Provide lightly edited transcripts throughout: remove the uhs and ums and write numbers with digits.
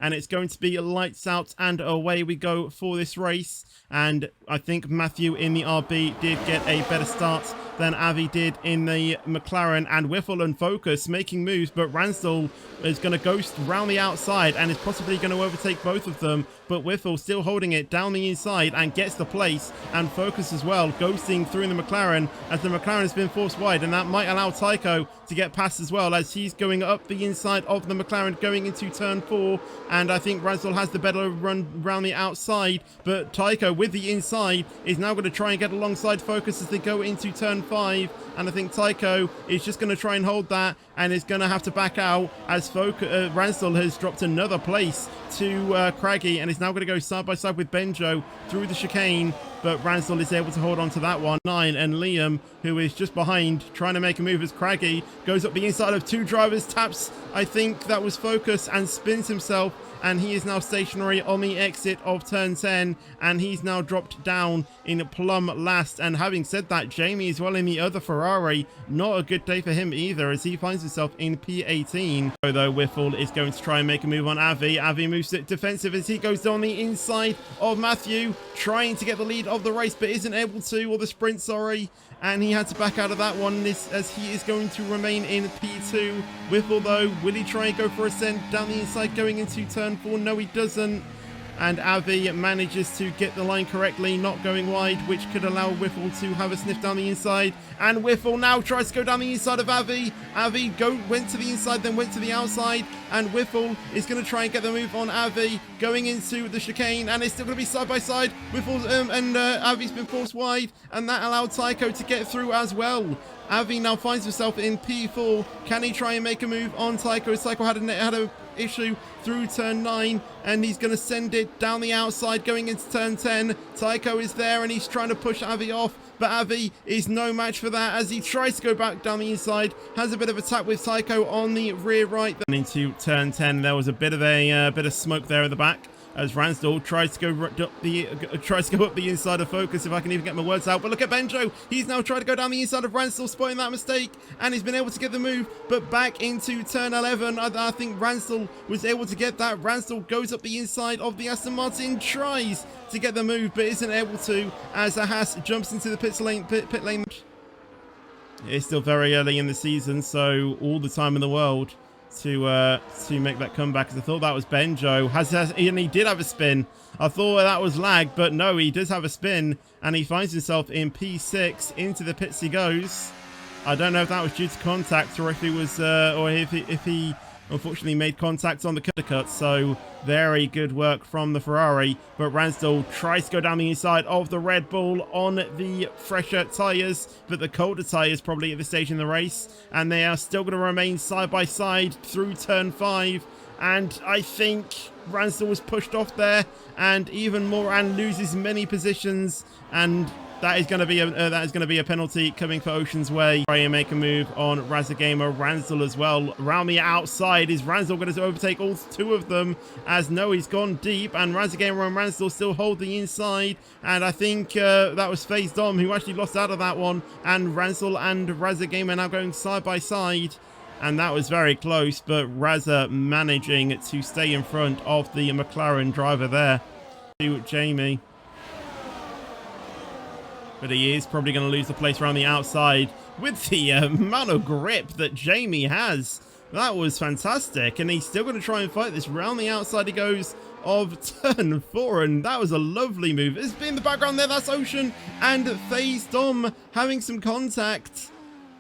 and it's going to be lights out and away we go for this race. And I think Matthew in the RB did get a better start than Avi did in the McLaren, and Whiffle and Focus making moves, but Ransdell is going to ghost round the outside and is possibly going to overtake both of them, but Whiffle still holding it down the inside and gets the place, and Focus as well ghosting through the McLaren as the McLaren has been forced wide, and that might allow Tycho to get past as well as he's going up the inside of the McLaren going into turn 4, and I think Ransdell has the better run round the outside, but Tycho with the inside is now going to try and get alongside Focus as they go into turn 5, and I think Tycho is just going to try and hold that and is going to have to back out as Ransdell has dropped another place to Craggy and is now going to go side by side with Benjo through the chicane, but Ransdell is able to hold on to that one. 9 and Liam, who is just behind, trying to make a move as Craggy goes up the inside of 2 drivers, taps, I think that was Focus, and spins himself, and he is now stationary on the exit of turn 10, and he's now dropped down in plumb last. And having said that, Jamie as well in the other Ferrari, not a good day for him either as he finds himself in P18. Though Whiffle is going to try and make a move on Avi. Avi moves it defensive as he goes down the inside of Matthew, trying to get the lead of the race but isn't able to, or the sprint, sorry. And he had to back out of that one as he is going to remain in P2. Whiffle though, will he try and go for a send down the inside going into turn 4? No, he doesn't. And Avi manages to get the line correctly, not going wide, which could allow Whiffle to have a sniff down the inside. And Whiffle now tries to go down the inside of Avi. Avi went to the inside, then went to the outside. And Whiffle is going to try and get the move on Avi, going into the chicane. And it's still going to be side by side. Whiffle's and Avi's been forced wide, and that allowed Tycho to get through as well. Avi now finds himself in P4. Can he try and make a move on Tycho? Tycho had a issue through turn 9, and he's going to send it down the outside going into turn 10. Tycho is there and he's trying to push Avi off, but Avi is no match for that as he tries to go back down the inside, has a bit of a tap with Tycho on the rear right. Then into turn 10 there was a bit of smoke there at the back as Ransdell tries to go up the inside of Focus, if I can even get my words out. But look at Benjo, he's now trying to go down the inside of Ransdell, spotting that mistake, and he's been able to get the move. But back into turn 11, I think Ransdell was able to get that. Ransdell goes up the inside of the Aston Martin, tries to get the move, but isn't able to, as Haas jumps into the pit lane. It's still very early in the season, so all the time in the world to make that comeback, because I thought that was Benjo. And he did have a spin. I thought that was lag, but no, he does have a spin, and he finds himself in P6. Into the pits he goes. I don't know if that was due to contact or if he was, or if he unfortunately made contact on the cut. So very good work from the Ferrari, but Ransdell tries to go down the inside of the Red Bull on the fresher tyres, but the colder tyres probably at this stage in the race, and they are still going to remain side by side through turn 5. And I think Ransdell was pushed off there, and even more, and loses many positions, and that is going to be a penalty coming for Ocean's way. Try and make a move on Razagamer. Ransdell as well. Around the outside, is Ransdell going to overtake all 2 of them? As no, he's gone deep, and Razagamer and Ransdell still hold the inside. And I think that was FaZe Dom who actually lost out of that one. And Ransdell and Razagamer now going side by side. And that was very close, but Raza managing to stay in front of the McLaren driver there. To Jamie. But he is probably going to lose the place around the outside with the amount of grip that Jamie has. That was fantastic. And he's still going to try and fight this. Round the outside he goes of turn 4. And that was a lovely move. It's in the background there. That's Ocean and FaZe Dom having some contact.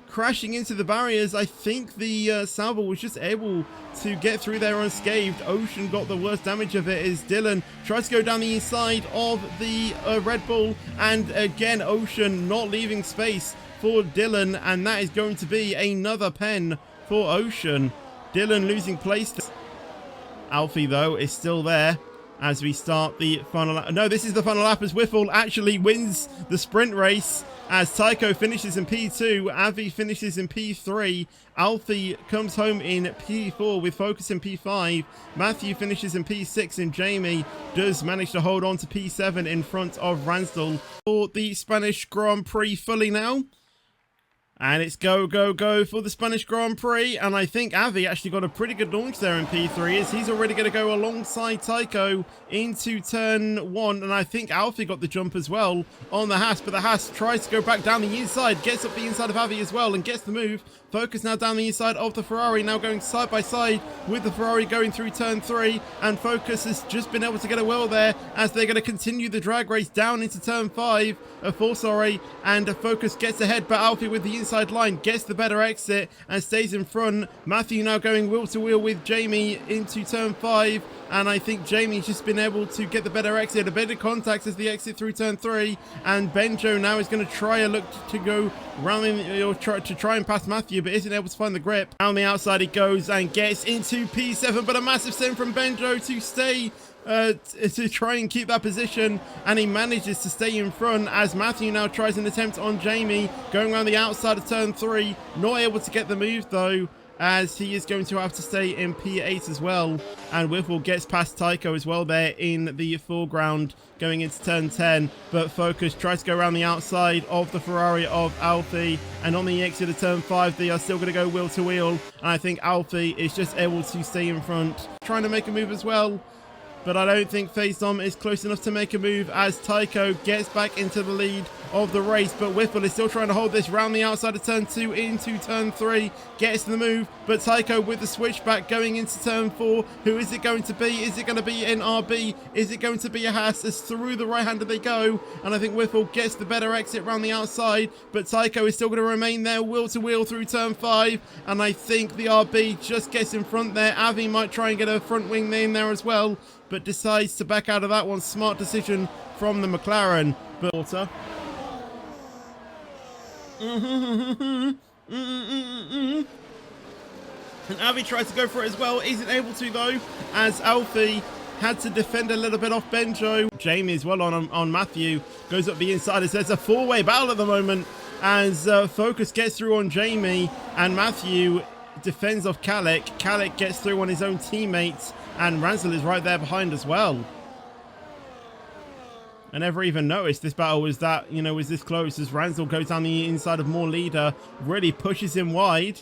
Crashing into the barriers. I think the Salvo was just able to get through there unscathed. Ocean got the worst damage of it as Dylan tries to go down the inside of the Red Bull, and again Ocean not leaving space for Dylan, and that is going to be another pen for Ocean. Dylan losing place. Alfie though is still there as we start the final lap. No, this is the final lap as Whiffle actually wins the sprint race as Tycho finishes in P2, Avi finishes in P3, Alfie comes home in P4 with Focus in P5, Matthew finishes in P6, and Jamie does manage to hold on to P7 in front of Ransdell. For the Spanish Grand Prix fully now, And it's go, go, go for the Spanish Grand Prix. And I think Avi actually got a pretty good launch there in P3 as he's already going to go alongside Tycho into turn 1. And I think Alfie got the jump as well on the Haas. But the Haas tries to go back down the inside, gets up the inside of Avi as well and gets the move. Focus now down the inside of the Ferrari, now going side by side with the Ferrari going through turn 3. And Focus has just been able to get a well there as they're going to continue the drag race down into turn 5. And Focus gets ahead, but Alfie with the inside line gets the better exit and stays in front. Matthew now going wheel to wheel with Jamie into turn 5. And I think Jamie's just been able to get the better exit, a better contact as the exit through turn 3. And Benjo now is going to try a look to go round or try and pass Matthew, but isn't able to find the grip. On the outside he goes and gets into P7, but a massive send from Benjo to stay to try and keep that position, and he manages to stay in front as Matthew now tries an attempt on Jamie going around the outside of turn 3, not able to get the move though, as he is going to have to stay in P8 as well. And Whipple gets past Tycho as well there in the foreground going into turn 10, but Focus tries to go around the outside of the Ferrari of Alfie, and on the exit of turn 5 they are still going to go wheel to wheel, and I think Alfie is just able to stay in front, trying to make a move as well. But I don't think Faisdom is close enough to make a move as Tycho gets back into the lead of the race. But Whipple is still trying to hold this round the outside of turn 2 into turn 3. Gets the move, but Tycho with the switchback going into turn 4. Who is it going to be? Is it going to be an RB? Is it going to be a Haas? As through the right-hander they go. And I think Whipple gets the better exit round the outside. But Tycho is still going to remain there wheel to wheel through turn 5. And I think the RB just gets in front there. Avi might try and get a front wing in there as well, but decides to back out of that one. Smart decision from the McLaren. But water. And Avi tries to go for it as well. Isn't able to though, as Alfie had to defend a little bit off Benjo. Jamie as well on Matthew. Goes up the inside as there's a four-way battle at the moment as Focus gets through on Jamie and Matthew defends off Kalik. Kalik gets through on his own teammates and Ranzel is right there behind as well. I never even noticed this battle was that, was this close as Ranzel goes down the inside of More Leader, really pushes him wide.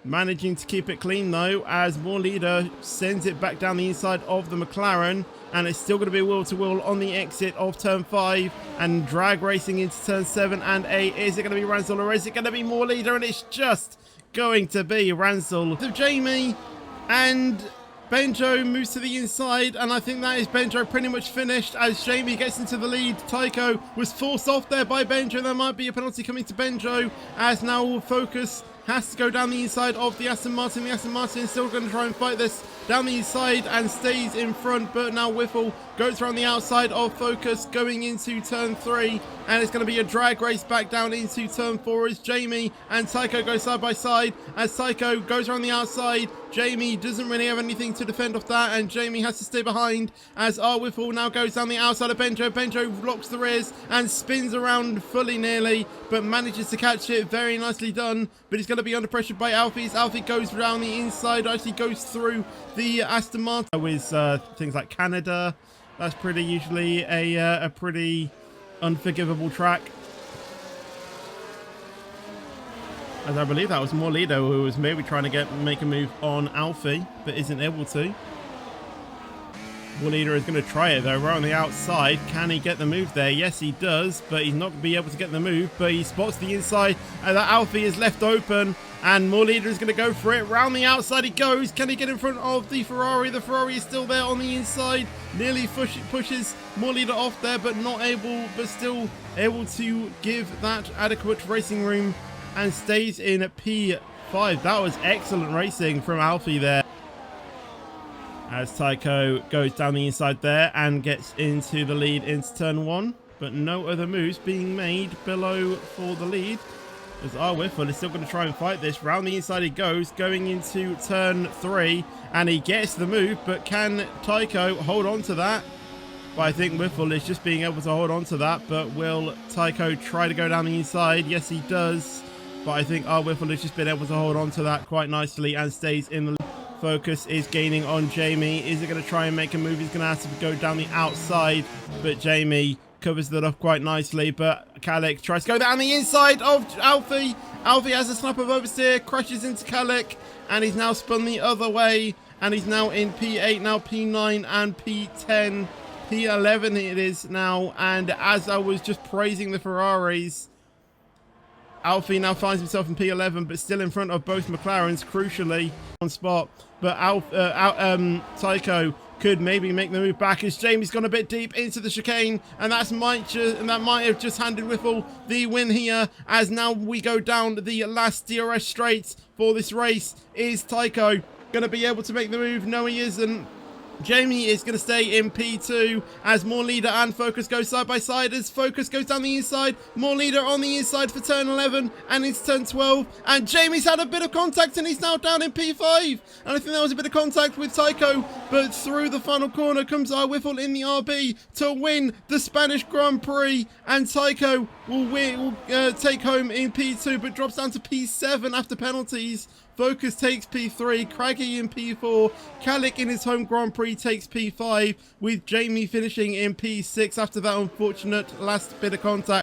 Managing to keep it clean though, as More Leader sends it back down the inside of the McLaren, and it's still going to be wheel to wheel on the exit of turn 5 and drag racing into turn 7 and 8. Is it going to be Ranzel or is it going to be More Leader? And it's just going to be Ranzel. So Jamie and Benjo moves to the inside, and I think that is Benjo pretty much finished as Jamie gets into the lead. Tycho was forced off there by Benjo. There might be a penalty coming to Benjo as now Focus has to go down the inside of the Aston Martin. The Aston Martin is still going to try and fight this down the inside and stays in front, but now Whipple goes around the outside of Focus going into turn 3, and it's going to be a drag race back down into turn 4 as Jamie and Tycho go side by side as Tycho goes around the outside. Jamie doesn't really have anything to defend off that, and Jamie has to stay behind as Whipple now goes down the outside of Benjo. Benjo blocks the rears and spins around fully nearly, but manages to catch it. Very nicely done, but he's going to be under pressure by Alfie. Alfie goes around the inside, actually goes through the Aston Martin with things like Canada. That's pretty usually a pretty unforgivable track. As I believe that was More Leader who was maybe trying to make a move on Alfie, but isn't able to. More Leader is going to try it though, right on the outside. Can he get the move there? Yes, he does, but he's not going to be able to get the move. But he spots the inside, and that Alfie is left open, and More Leader is going to go for it. Round the outside he goes. Can he get in front of the Ferrari? The Ferrari is still there on the inside. Nearly pushes More Leader off there, but not able, but still able to give that adequate racing room and stays in P5. That was excellent racing from Alfie there. As Tycho goes down the inside there and gets into the lead into turn 1, but no other moves being made below for the lead. As Whipple is still going to try and fight this. Round the inside he goes, going into turn 3, and he gets the move, but can Tycho hold on to that? But I think Whipple is just being able to hold on to that, but will Tycho try to go down the inside? Yes, he does. But I think Whipple has just been able to hold on to that quite nicely and stays in the lead. Focus is gaining on Jamie. Is it going to try and make a move? He's going to have to go down the outside, but Jamie covers that up quite nicely, but Kalik tries to go down the inside of Alfie. Alfie has a snap of oversteer, crashes into Kalik, and he's now spun the other way, and he's now in P8, now P9 and P10. P11 it is now, and as I was just praising the Ferraris, Alfie now finds himself in P11, but still in front of both McLarens, crucially on spot. But Tycho could maybe make the move back as Jamie's gone a bit deep into the chicane, and that might have just handed Whiffle the win here. As now we go down the last DRS straight for this race. Is Tycho going to be able to make the move? No, he isn't. Jamie is going to stay in P2 as More Leader and Focus go side by side as Focus goes down the inside. More Leader on the inside for turn 11 and it's turn 12. And Jamie's had a bit of contact and he's now down in P5. And I think that was a bit of contact with Tycho. But through the final corner comes our Whiffle in the RB to win the Spanish Grand Prix. And Tycho will take home in P2 but drops down to P7 after penalties. Focus takes P3, Craggy in P4, Kalik in his home Grand Prix takes P5, with Jamie finishing in P6 after that unfortunate last bit of contact.